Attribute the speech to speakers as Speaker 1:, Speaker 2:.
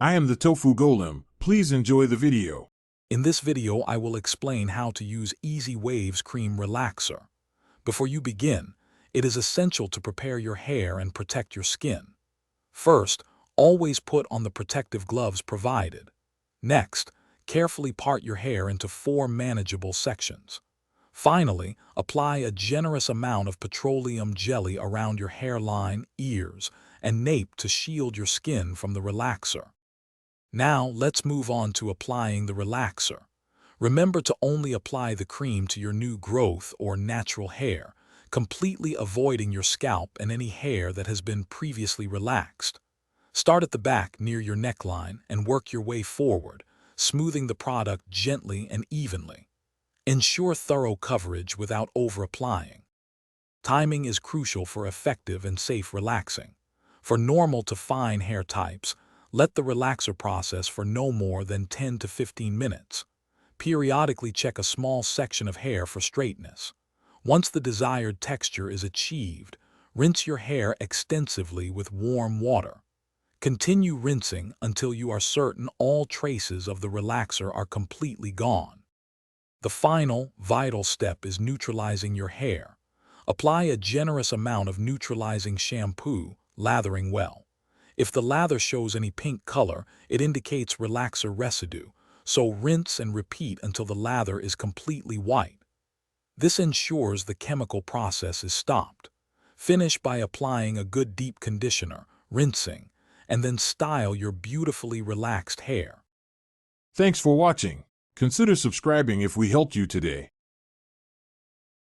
Speaker 1: I am the Tofu Golem. Please enjoy the video.
Speaker 2: In this video, I will explain how to use Easy Waves Creme Relaxer. Before you begin, it is essential to prepare your hair and protect your skin. First, always put on the protective gloves provided. Next, carefully part your hair into 4 manageable sections. Finally, apply a generous amount of petroleum jelly around your hairline, ears, and nape to shield your skin from the relaxer. Now, let's move on to applying the relaxer. Remember to only apply the cream to your new growth or natural hair, completely avoiding your scalp and any hair that has been previously relaxed. Start at the back near your neckline and work your way forward, smoothing the product gently and evenly. Ensure thorough coverage without over-applying. Timing is crucial for effective and safe relaxing. For normal to fine hair types, let the relaxer process for no more than 10 to 15 minutes. Periodically check a small section of hair for straightness. Once the desired texture is achieved, rinse your hair extensively with warm water. Continue rinsing until you are certain all traces of the relaxer are completely gone. The final, vital step is neutralizing your hair. Apply a generous amount of neutralizing shampoo, lathering well. If the lather shows any pink color, it indicates relaxer residue, so rinse and repeat until the lather is completely white. This ensures the chemical process is stopped. Finish by applying a good deep conditioner, rinsing, and then style your beautifully relaxed hair.
Speaker 1: Thanks for watching. Consider subscribing if we helped you today.